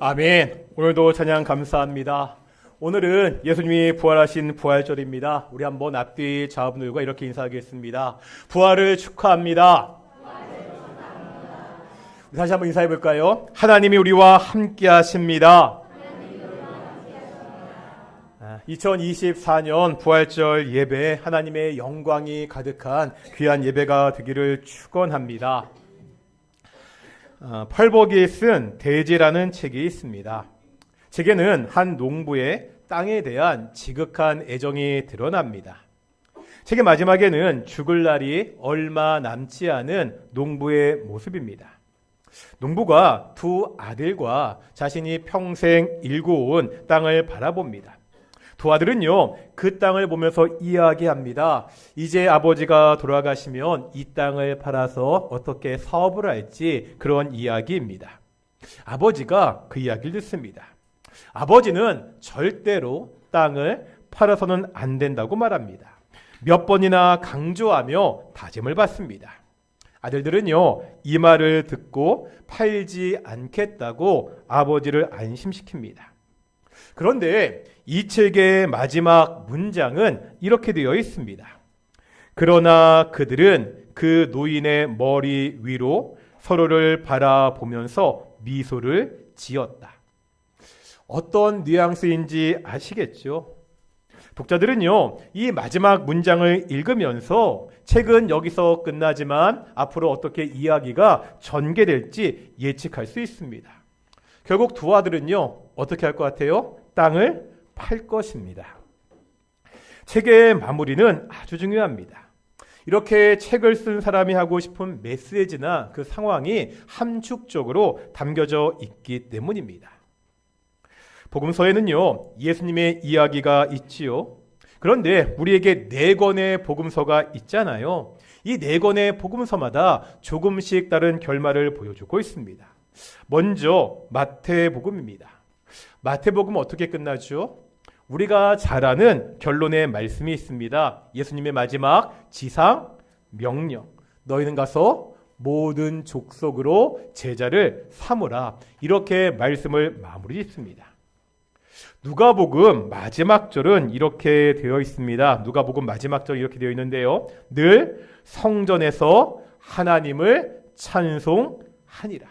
아멘. 오늘도 찬양 감사합니다. 오늘은 예수님이 부활하신 부활절입니다. 우리 한번 앞뒤 자분들과 이렇게 인사하겠습니다. 부활을 축하합니다. 다시 한번 인사해 볼까요? 하나님이 우리와 함께 하십니다. 2024년 부활절 예배, 하나님의 영광이 가득한 귀한 예배가 되기를 축원합니다. 펄버기에 쓴 대지라는 책이 있습니다. 책에는 한 농부의 땅에 대한 지극한 애정이 드러납니다. 책의 마지막에는 죽을 날이 얼마 남지 않은 농부의 모습입니다. 농부가 두 아들과 자신이 평생 일궈온 땅을 바라봅니다. 두 아들은요, 그 땅을 보면서 이야기합니다. 이제 아버지가 돌아가시면 이 땅을 팔아서 어떻게 사업을 할지, 그런 이야기입니다. 아버지가 그 이야기를 듣습니다. 아버지는 절대로 땅을 팔아서는 안 된다고 말합니다. 몇 번이나 강조하며 다짐을 받습니다. 아들들은요, 이 말을 듣고 팔지 않겠다고 아버지를 안심시킵니다. 그런데 이 책의 마지막 문장은 이렇게 되어 있습니다. 그러나 그들은 그 노인의 머리 위로 서로를 바라보면서 미소를 지었다. 어떤 뉘앙스인지 아시겠죠? 독자들은요, 이 마지막 문장을 읽으면서 책은 여기서 끝나지만 앞으로 어떻게 이야기가 전개될지 예측할 수 있습니다. 결국 두 아들은요, 어떻게 할 것 같아요? 땅을 팔 것입니다. 책의 마무리는 아주 중요합니다. 이렇게 책을 쓴 사람이 하고 싶은 메시지나 그 상황이 함축적으로 담겨져 있기 때문입니다. 복음서에는요, 예수님의 이야기가 있지요. 그런데 우리에게 4권의 복음서가 있잖아요. 이 4권의 복음서마다 조금씩 다른 결말을 보여주고 있습니다. 먼저 마태복음입니다. 마태복음은 어떻게 끝나죠? 우리가 잘 아는 결론의 말씀이 있습니다. 예수님의 마지막 지상 명령. 너희는 가서 모든 족속으로 제자를 삼으라. 이렇게 말씀을 마무리 짓습니다. 누가복음 마지막 절은 이렇게 되어 있습니다. 누가복음 마지막 절 이렇게 되어 있는데요. 늘 성전에서 하나님을 찬송하니라.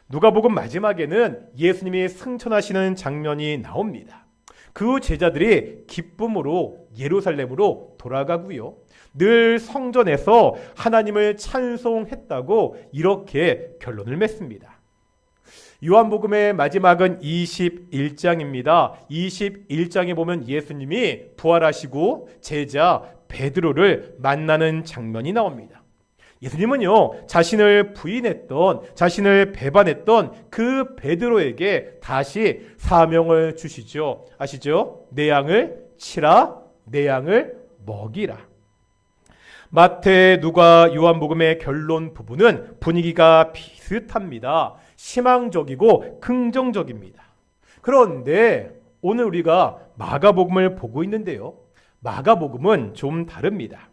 누가복음 마지막에는 예수님이 승천하시는 장면이 나옵니다. 그 제자들이 기쁨으로 예루살렘으로 돌아가고요. 늘 성전에서 하나님을 찬송했다고 이렇게 결론을 맺습니다. 요한복음의 마지막은 21장입니다. 21장에 보면 예수님이 부활하시고 제자 베드로를 만나는 장면이 나옵니다. 예수님은요, 자신을 부인했던, 자신을 배반했던 그 베드로에게 다시 사명을 주시죠. 아시죠? 내 양을 치라, 내 양을 먹이라. 마태, 누가, 요한복음의 결론 부분은 분위기가 비슷합니다. 희망적이고 긍정적입니다. 그런데 오늘 우리가 마가복음을 보고 있는데요. 마가복음은 좀 다릅니다.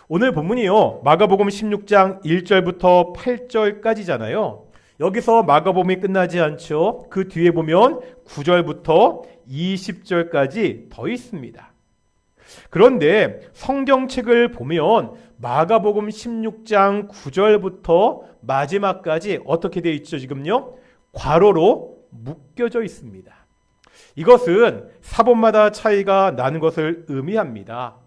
오늘 본문이요, 마가복음 16장 1절부터 8절까지잖아요. 여기서 마가복음이 끝나지 않죠. 그 뒤에 보면 9절부터 20절까지 더 있습니다. 그런데 성경책을 보면 마가복음 16장 9절부터 마지막까지 어떻게 되어 있죠? 지금요, 괄호로 묶여져 있습니다. 이것은 사본마다 차이가 나는 것을 의미합니다.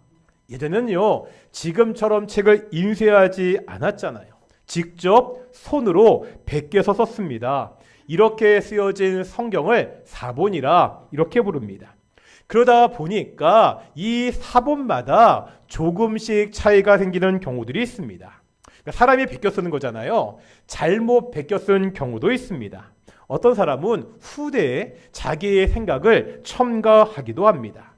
예전에는요, 지금처럼 책을 인쇄하지 않았잖아요. 직접 손으로 베껴서 썼습니다. 이렇게 쓰여진 성경을 사본이라 이렇게 부릅니다. 그러다 보니까 이 사본마다 조금씩 차이가 생기는 경우들이 있습니다. 그러니까 사람이 베껴 쓰는 거잖아요. 잘못 베껴 쓴 경우도 있습니다. 어떤 사람은 후대에 자기의 생각을 첨가하기도 합니다.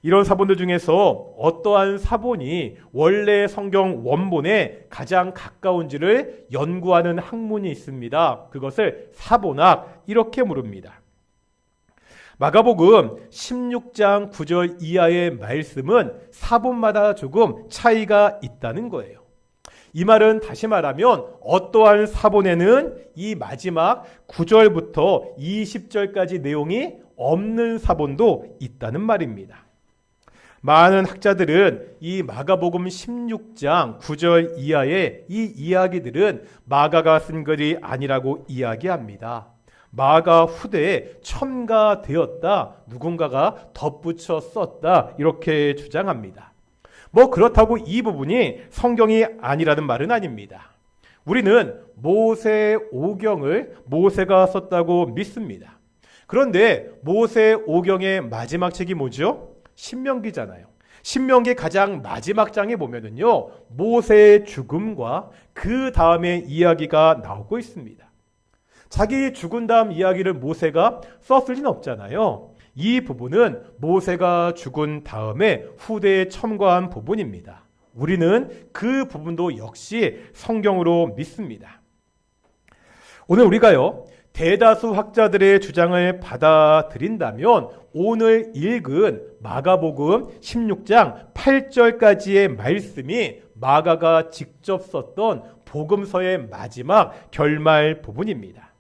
이런 사본들 중에서 어떠한 사본이 원래 성경 원본에 가장 가까운지를 연구하는 학문이 있습니다. 그것을 사본학 이렇게 부릅니다. 마가복음 16장 9절 이하의 말씀은 사본마다 조금 차이가 있다는 거예요. 이 말은 다시 말하면 어떠한 사본에는 이 마지막 9절부터 20절까지 내용이 없는 사본도 있다는 말입니다. 많은 학자들은 이 마가복음 16장 9절 이하의 이 이야기들은 마가가 쓴 글이 아니라고 이야기합니다. 마가 후대에 첨가되었다, 누군가가 덧붙여 썼다, 이렇게 주장합니다. 그렇다고 이 부분이 성경이 아니라는 말은 아닙니다. 우리는 모세 오경을 모세가 썼다고 믿습니다. 그런데 모세 오경의 마지막 책이 뭐죠? 신명기잖아요. 신명기 가장 마지막 장에 보면은요, 모세의 죽음과 그 다음의 이야기가 나오고 있습니다. 자기 죽은 다음 이야기를 모세가 썼을 리는 없잖아요. 이 부분은 모세가 죽은 다음에 후대에 첨가한 부분입니다. 우리는 그 부분도 역시 성경으로 믿습니다. 오늘 우리가요, 대다수 학자들의 주장을 받아들인다면 오늘 읽은 마가복음 16장 8절까지의 말씀이 마가가 직접 썼던 복음서의 마지막 결말 부분입니다.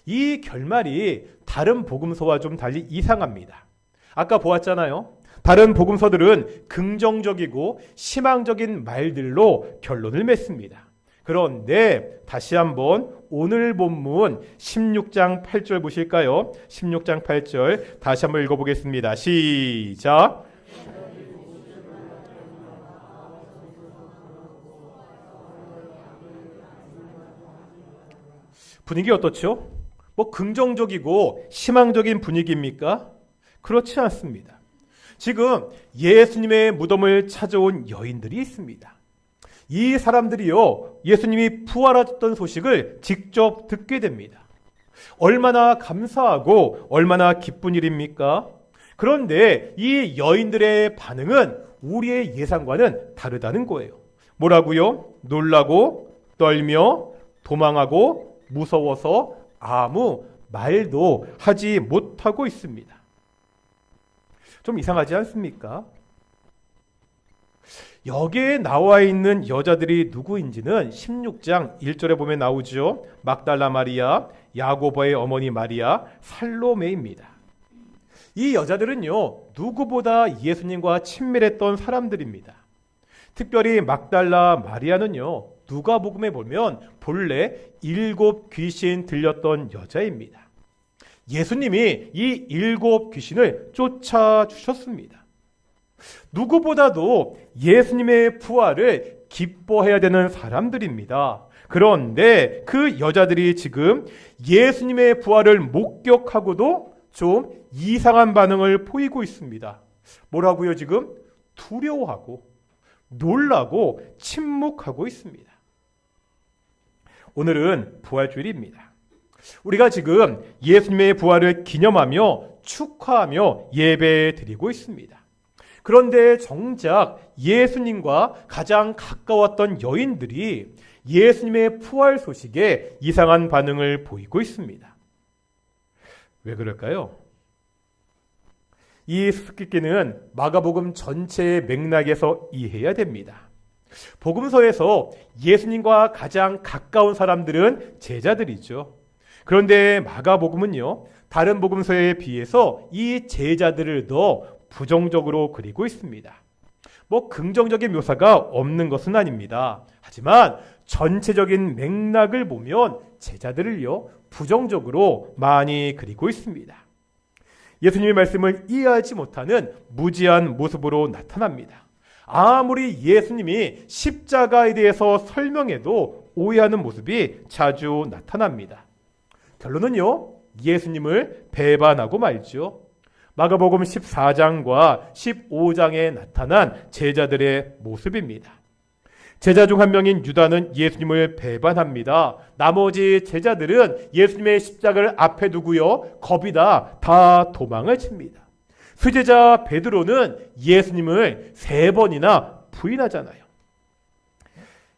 이 결말이 다른 복음서와 좀 달리 이상합니다. 아까 보았잖아요. 다른 복음서들은 긍정적이고 희망적인 말들로 결론을 맺습니다. 그런데 다시 한번 오늘 본문 16장 8절 보실까요? 16장 8절 다시 한번 읽어보겠습니다. 시작. 분위기 어떻죠? 긍정적이고 희망적인 분위기입니까? 그렇지 않습니다. 지금 예수님의 무덤을 찾아온 여인들이 있습니다. 이 사람들이요, 예수님이 부활하셨던 소식을 직접 듣게 됩니다. 얼마나 감사하고 얼마나 기쁜 일입니까? 그런데 이 여인들의 반응은 우리의 예상과는 다르다는 거예요. 뭐라고요? 놀라고, 떨며, 도망하고, 무서워서 아무 말도 하지 못하고 있습니다. 좀 이상하지 않습니까? 여기에 나와 있는 여자들이 누구인지는 16장 1절에 보면 나오죠. 막달라 마리아, 야고보의 어머니 마리아, 살로메입니다. 이 여자들은요, 누구보다 예수님과 친밀했던 사람들입니다. 특별히 막달라 마리아는요, 누가복음에 보면 본래 7 귀신 들렸던 여자입니다. 예수님이 이 7 귀신을 쫓아주셨습니다. 누구보다도 예수님의 부활을 기뻐해야 되는 사람들입니다. 그런데 그 여자들이 지금 예수님의 부활을 목격하고도 좀 이상한 반응을 보이고 있습니다. 뭐라고요? 지금 두려워하고 놀라고 침묵하고 있습니다. 오늘은 부활주일입니다. 우리가 지금 예수님의 부활을 기념하며 축하하며 예배 드리고 있습니다. 그런데 정작 예수님과 가장 가까웠던 여인들이 예수님의 부활 소식에 이상한 반응을 보이고 있습니다. 왜 그럴까요? 이 수수께끼는 마가복음 전체의 맥락에서 이해해야 됩니다. 복음서에서 예수님과 가장 가까운 사람들은 제자들이죠. 그런데 마가복음은요, 다른 복음서에 비해서 이 제자들을 더 부정적으로 그리고 있습니다. 긍정적인 묘사가 없는 것은 아닙니다. 하지만 전체적인 맥락을 보면 제자들을요, 부정적으로 많이 그리고 있습니다. 예수님의 말씀을 이해하지 못하는 무지한 모습으로 나타납니다. 아무리 예수님이 십자가에 대해서 설명해도 오해하는 모습이 자주 나타납니다. 결론은요, 예수님을 배반하고 말죠. 마가복음 14장과 15장에 나타난 제자들의 모습입니다. 제자 중 한 명인 유다는 예수님을 배반합니다. 나머지 제자들은 예수님의 십자가를 앞에 두고요, 겁이 다 도망을 칩니다. 수제자 베드로는 예수님을 3번이나 부인하잖아요.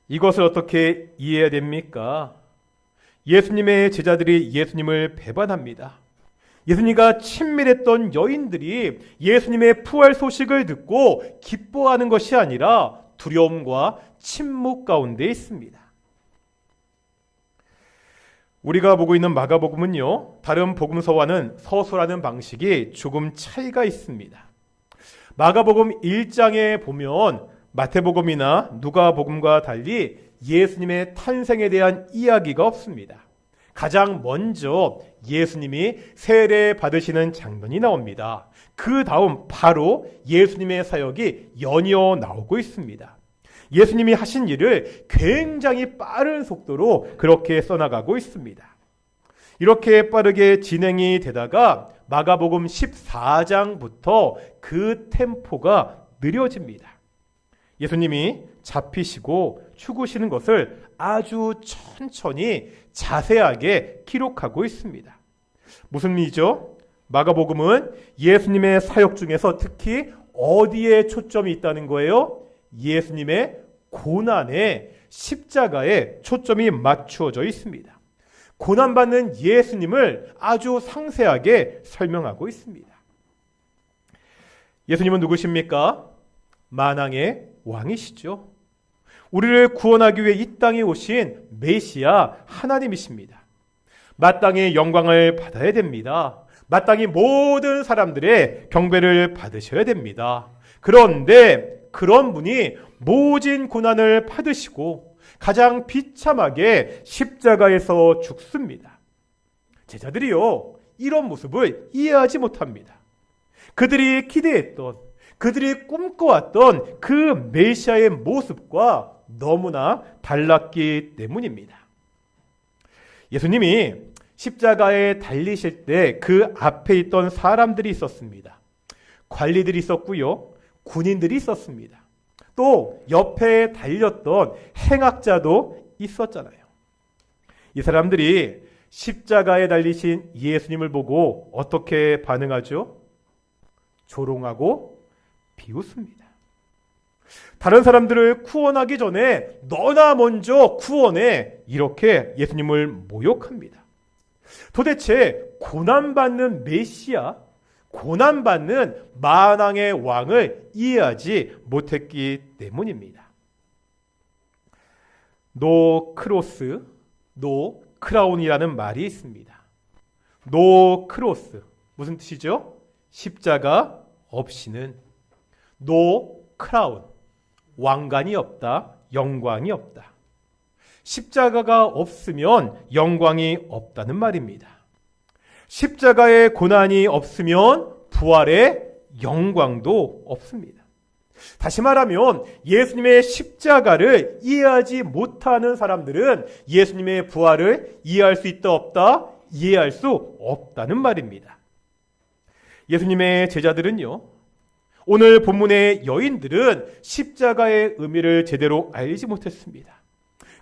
이것을 어떻게 이해해야 됩니까? 예수님의 제자들이 예수님을 배반합니다. 예수님과 친밀했던 여인들이 예수님의 부활 소식을 듣고 기뻐하는 것이 아니라 두려움과 침묵 가운데 있습니다. 우리가 보고 있는 마가복음은요, 다른 복음서와는 서술하는 방식이 조금 차이가 있습니다. 마가복음 1장에 보면 마태복음이나 누가복음과 달리 예수님의 탄생에 대한 이야기가 없습니다. 가장 먼저 예수님이 세례 받으시는 장면이 나옵니다. 그 다음 바로 예수님의 사역이 연이어 나오고 있습니다. 예수님이 하신 일을 굉장히 빠른 속도로 그렇게 써나가고 있습니다. 이렇게 빠르게 진행이 되다가 마가복음 14장부터 그 템포가 느려집니다. 예수님이 잡히시고 죽으시는 것을 아주 천천히 자세하게 기록하고 있습니다. 무슨 의미죠? 마가복음은 예수님의 사역 중에서 특히 어디에 초점이 있다는 거예요? 예수님의 고난에, 십자가에 초점이 맞추어져 있습니다. 고난받는 예수님을 아주 상세하게 설명하고 있습니다. 예수님은 누구십니까? 만왕의 왕이시죠. 우리를 구원하기 위해 이 땅에 오신 메시아 하나님이십니다. 마땅히 영광을 받아야 됩니다. 마땅히 모든 사람들의 경배를 받으셔야 됩니다. 그런데 그런 분이 모진 고난을 받으시고 가장 비참하게 십자가에서 죽습니다. 제자들이요, 이런 모습을 이해하지 못합니다. 그들이 기대했던, 그들이 꿈꿔왔던 그 메시아의 모습과 너무나 달랐기 때문입니다. 예수님이 십자가에 달리실 때 그 앞에 있던 사람들이 있었습니다. 관리들이 있었고요, 군인들이 있었습니다. 또 옆에 달렸던 행악자도 있었잖아요. 이 사람들이 십자가에 달리신 예수님을 보고 어떻게 반응하죠? 조롱하고 비웃습니다. 다른 사람들을 구원하기 전에 너나 먼저 구원해, 이렇게 예수님을 모욕합니다. 도대체 고난받는 메시아, 고난받는 만왕의 왕을 이해하지 못했기 때문입니다. 노 크로스, 노 크라운이라는 말이 있습니다. 노 크로스, 무슨 뜻이죠? 십자가 없이는. 노 크라운, 왕관이 없다, 영광이 없다. 십자가가 없으면 영광이 없다는 말입니다. 십자가의 고난이 없으면 부활의 영광도 없습니다. 다시 말하면 예수님의 십자가를 이해하지 못하는 사람들은 예수님의 부활을 이해할 수 있다 없다? 이해할 수 없다는 말입니다. 예수님의 제자들은요, 오늘 본문의 여인들은 십자가의 의미를 제대로 알지 못했습니다.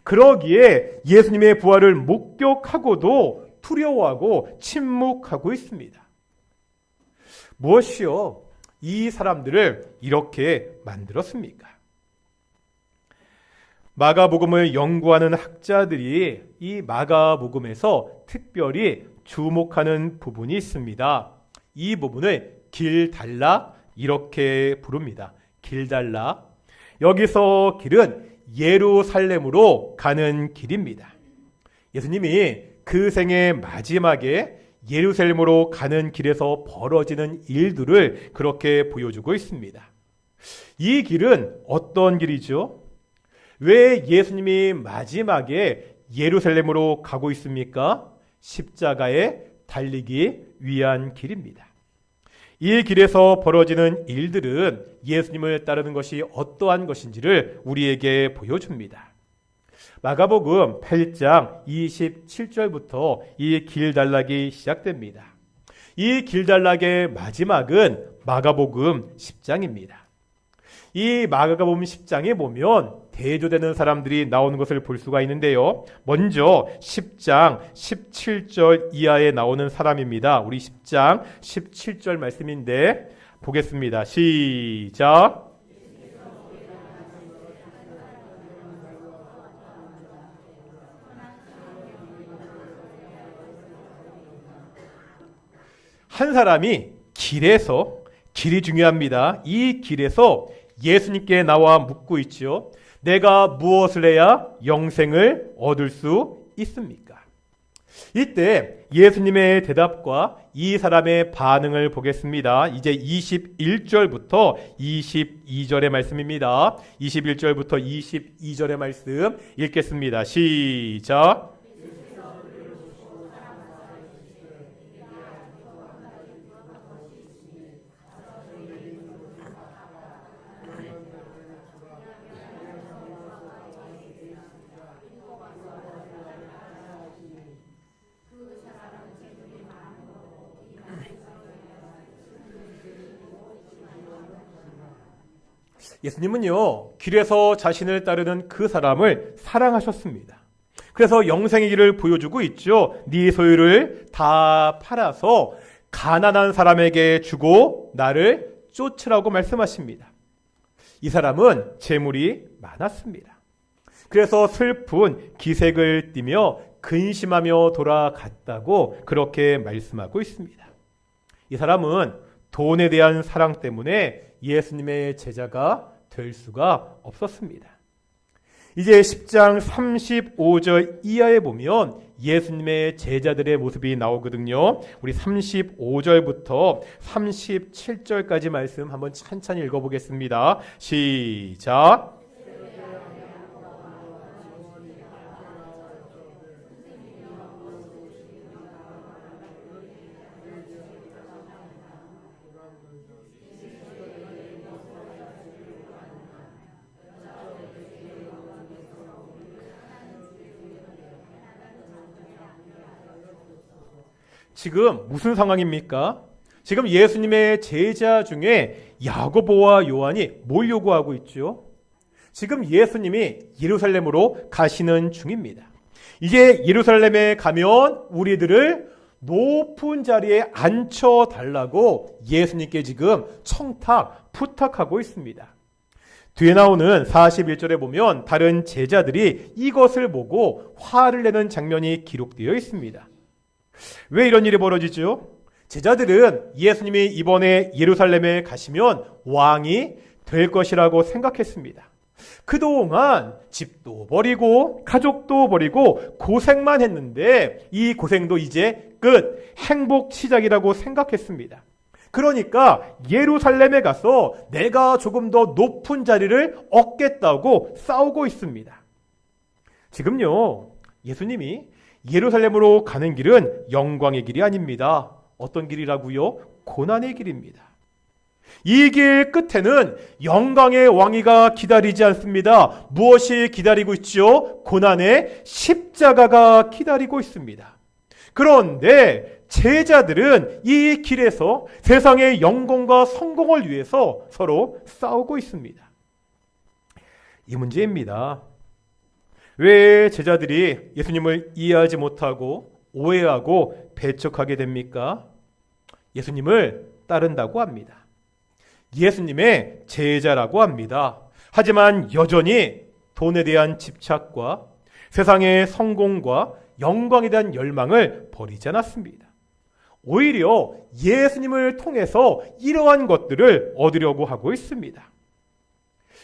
그러기에 예수님의 부활을 목격하고도 두려워하고 침묵하고 있습니다. 무엇이요? 이 사람들을 이렇게 만들었습니까? 마가복음을 연구하는 학자들이 이 마가복음에서 특별히 주목하는 부분이 있습니다. 이 부분을 길달라, 이렇게 부릅니다. 길달라. 여기서 길은 예루살렘으로 가는 길입니다. 예수님이 그 생의 마지막에 예루살렘으로 가는 길에서 벌어지는 일들을 그렇게 보여주고 있습니다. 이 길은 어떤 길이죠? 왜 예수님이 마지막에 예루살렘으로 가고 있습니까? 십자가에 달리기 위한 길입니다. 이 길에서 벌어지는 일들은 예수님을 따르는 것이 어떠한 것인지를 우리에게 보여줍니다. 마가복음 8장 27절부터 이 길달락이 시작됩니다. 이 길달락의 마지막은 마가복음 10장입니다. 이 마가복음 10장에 보면 대조되는 사람들이 나오는 것을 볼 수가 있는데요. 먼저 10장 17절 이하에 나오는 사람입니다. 우리 10장 17절 말씀인데 보겠습니다. 시작. 한 사람이 길이 중요합니다. 이 길에서 예수님께 나와 묻고 있죠. 내가 무엇을 해야 영생을 얻을 수 있습니까? 이때 예수님의 대답과 이 사람의 반응을 보겠습니다. 이제 21절부터 22절의 말씀입니다. 21절부터 22절의 말씀 읽겠습니다. 시작. 예수님은요, 길에서 자신을 따르는 그 사람을 사랑하셨습니다. 그래서 영생의 길을 보여주고 있죠. 네 소유를 다 팔아서 가난한 사람에게 주고 나를 쫓으라고 말씀하십니다. 이 사람은 재물이 많았습니다. 그래서 슬픈 기색을 띠며 근심하며 돌아갔다고 그렇게 말씀하고 있습니다. 이 사람은 돈에 대한 사랑 때문에 예수님의 제자가 될 수가 없었습니다. 이제 10장 35절 이하에 보면 예수님의 제자들의 모습이 나오거든요. 우리 35절부터 37절까지 말씀 한번 천천히 읽어보겠습니다. 시작. 지금 무슨 상황입니까? 지금 예수님의 제자 중에 야고보와 요한이 뭘 요구하고 있죠? 지금 예수님이 예루살렘으로 가시는 중입니다. 이제 예루살렘에 가면 우리들을 높은 자리에 앉혀달라고 예수님께 지금 청탁, 부탁하고 있습니다. 뒤에 나오는 41절에 보면 다른 제자들이 이것을 보고 화를 내는 장면이 기록되어 있습니다. 왜 이런 일이 벌어지죠? 제자들은 예수님이 이번에 예루살렘에 가시면 왕이 될 것이라고 생각했습니다. 그동안 집도 버리고 가족도 버리고 고생만 했는데 이 고생도 이제 끝, 행복 시작이라고 생각했습니다. 그러니까 예루살렘에 가서 내가 조금 더 높은 자리를 얻겠다고 싸우고 있습니다. 지금요, 예수님이 예루살렘으로 가는 길은 영광의 길이 아닙니다. 어떤 길이라고요? 고난의 길입니다. 이 길 끝에는 영광의 왕위가 기다리지 않습니다. 무엇이 기다리고 있죠? 고난의 십자가가 기다리고 있습니다. 그런데 제자들은 이 길에서 세상의 영광과 성공을 위해서 서로 싸우고 있습니다. 이 문제입니다. 왜 제자들이 예수님을 이해하지 못하고 오해하고 배척하게 됩니까? 예수님을 따른다고 합니다. 예수님의 제자라고 합니다. 하지만 여전히 돈에 대한 집착과 세상의 성공과 영광에 대한 열망을 버리지 않았습니다. 오히려 예수님을 통해서 이러한 것들을 얻으려고 하고 있습니다.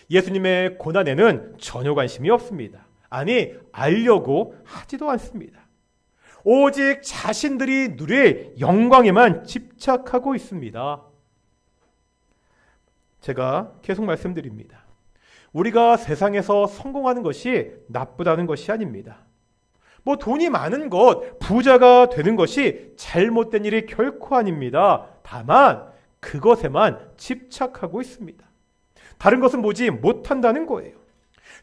예수님의 고난에는 전혀 관심이 없습니다. 아니, 알려고 하지도 않습니다. 오직 자신들이 누릴 영광에만 집착하고 있습니다. 제가 계속 말씀드립니다. 우리가 세상에서 성공하는 것이 나쁘다는 것이 아닙니다. 돈이 많은 것, 부자가 되는 것이 잘못된 일이 결코 아닙니다. 다만 그것에만 집착하고 있습니다. 다른 것은 보지 못한다는 거예요.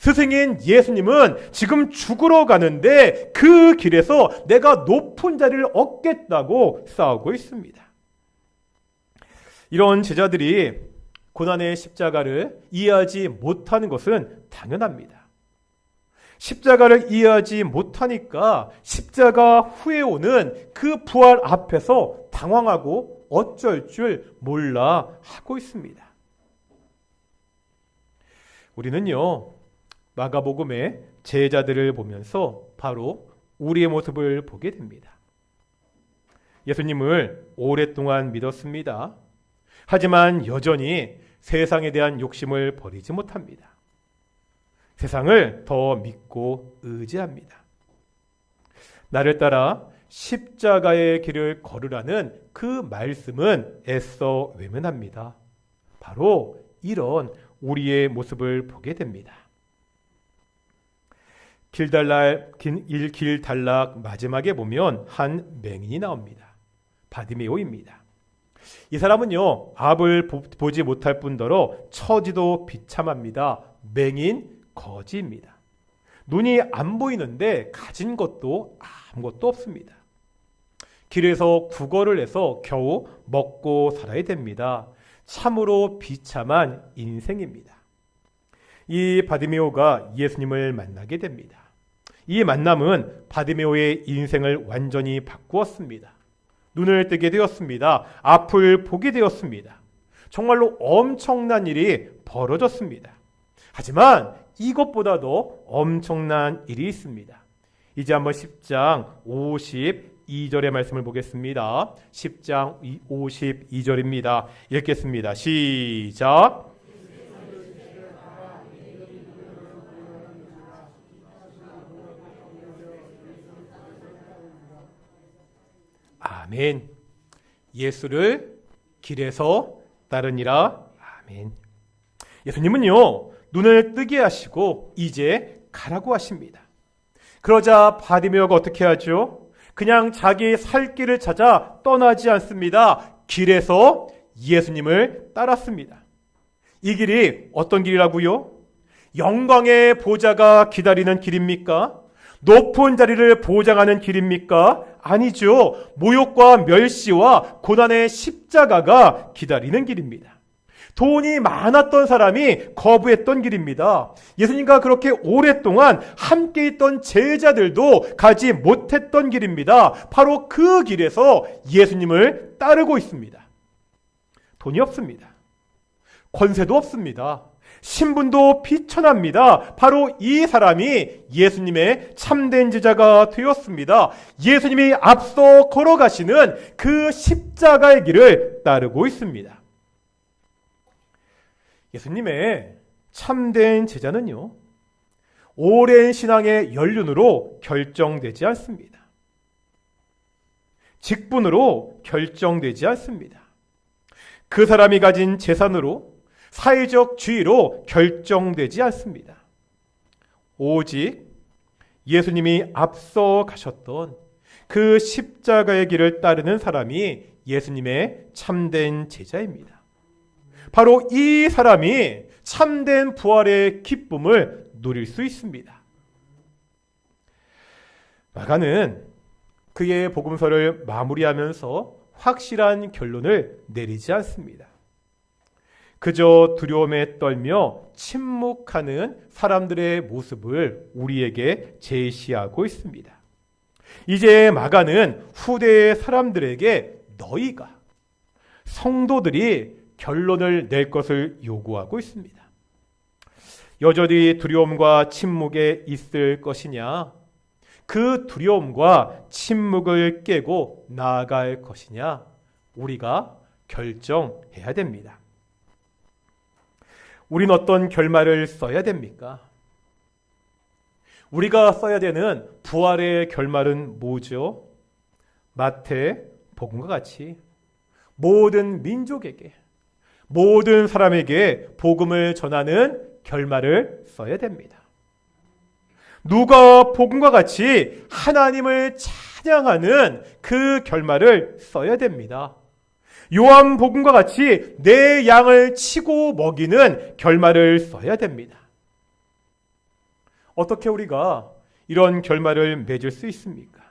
스승인 예수님은 지금 죽으러 가는데 그 길에서 내가 높은 자리를 얻겠다고 싸우고 있습니다. 이런 제자들이 고난의 십자가를 이해하지 못하는 것은 당연합니다. 십자가를 이해하지 못하니까 십자가 후에 오는 그 부활 앞에서 당황하고 어쩔 줄 몰라 하고 있습니다. 우리는요, 마가복음의 제자들을 보면서 바로 우리의 모습을 보게 됩니다. 예수님을 오랫동안 믿었습니다. 하지만 여전히 세상에 대한 욕심을 버리지 못합니다. 세상을 더 믿고 의지합니다. 나를 따라 십자가의 길을 걸으라는 그 말씀은 애써 외면합니다. 바로 이런 우리의 모습을 보게 됩니다. 길달락 마지막에 보면 한 맹인이 나옵니다. 바디메오입니다. 이 사람은요, 앞을 보지 못할 뿐더러 처지도 비참합니다. 맹인, 거지입니다. 눈이 안 보이는데 가진 것도 아무것도 없습니다. 길에서 구걸을 해서 겨우 먹고 살아야 됩니다. 참으로 비참한 인생입니다. 이 바디메오가 예수님을 만나게 됩니다. 이 만남은 바디메오의 인생을 완전히 바꾸었습니다. 눈을 뜨게 되었습니다. 앞을 보게 되었습니다. 정말로 엄청난 일이 벌어졌습니다. 하지만 이것보다도 엄청난 일이 있습니다. 이제 한번 10장 52절의 말씀을 보겠습니다. 10장 52절입니다. 읽겠습니다. 시작. 아멘. 예수를 길에서 따르니라. 아멘. 예수님은요, 눈을 뜨게 하시고 이제 가라고 하십니다. 그러자 바디메오가 어떻게 하죠? 그냥 자기 살 길을 찾아 떠나지 않습니다. 길에서 예수님을 따랐습니다. 이 길이 어떤 길이라고요? 영광의 보좌가 기다리는 길입니까? 높은 자리를 보장하는 길입니까? 아니죠. 모욕과 멸시와 고난의 십자가가 기다리는 길입니다. 돈이 많았던 사람이 거부했던 길입니다. 예수님과 그렇게 오랫동안 함께 있던 제자들도 가지 못했던 길입니다. 바로 그 길에서 예수님을 따르고 있습니다. 돈이 없습니다. 권세도 없습니다. 신분도 비천합니다. 바로 이 사람이 예수님의 참된 제자가 되었습니다. 예수님이 앞서 걸어가시는 그 십자가의 길을 따르고 있습니다. 예수님의 참된 제자는요, 오랜 신앙의 연륜으로 결정되지 않습니다. 직분으로 결정되지 않습니다. 그 사람이 가진 재산으로, 사회적 지위로 결정되지 않습니다. 오직 예수님이 앞서 가셨던 그 십자가의 길을 따르는 사람이 예수님의 참된 제자입니다. 바로 이 사람이 참된 부활의 기쁨을 누릴 수 있습니다. 마가는 그의 복음서를 마무리하면서 확실한 결론을 내리지 않습니다. 그저 두려움에 떨며 침묵하는 사람들의 모습을 우리에게 제시하고 있습니다. 이제 마가는 후대의 사람들에게 너희가, 성도들이 결론을 낼 것을 요구하고 있습니다. 여전히 두려움과 침묵에 있을 것이냐? 그 두려움과 침묵을 깨고 나아갈 것이냐? 우리가 결정해야 됩니다. 우린 어떤 결말을 써야 됩니까? 우리가 써야 되는 부활의 결말은 뭐죠? 마태 복음과 같이 모든 민족에게, 모든 사람에게 복음을 전하는 결말을 써야 됩니다. 누가 복음과 같이 하나님을 찬양하는 그 결말을 써야 됩니다. 요한 복음과 같이 내 양을 치고 먹이는 결말을 써야 됩니다. 어떻게 우리가 이런 결말을 맺을 수 있습니까?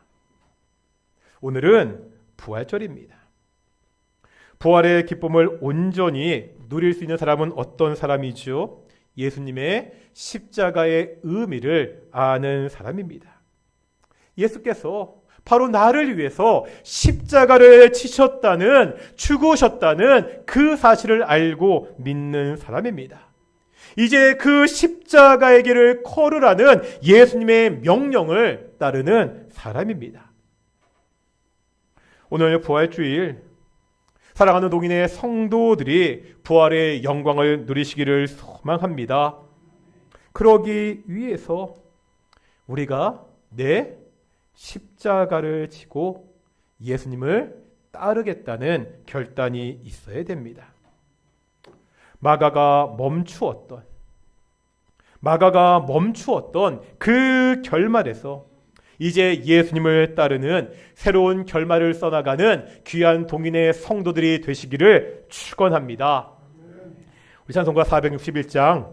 오늘은 부활절입니다. 부활의 기쁨을 온전히 누릴 수 있는 사람은 어떤 사람이죠? 예수님의 십자가의 의미를 아는 사람입니다. 예수께서 바로 나를 위해서 십자가를 치셨다는, 죽으셨다는 그 사실을 알고 믿는 사람입니다. 이제 그 십자가의 길을 걸으라는 예수님의 명령을 따르는 사람입니다. 오늘 부활주일, 사랑하는 동인의 성도들이 부활의 영광을 누리시기를 소망합니다. 그러기 위해서 우리가 내 십자가를 지고 예수님을 따르겠다는 결단이 있어야 됩니다. 마가가 멈추었던 그 결말에서 이제 예수님을 따르는 새로운 결말을 써나가는 귀한 동인의 성도들이 되시기를 축원합니다. 우리 찬송가 461장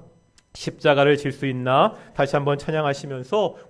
십자가를 질 수 있나 다시 한번 찬양하시면서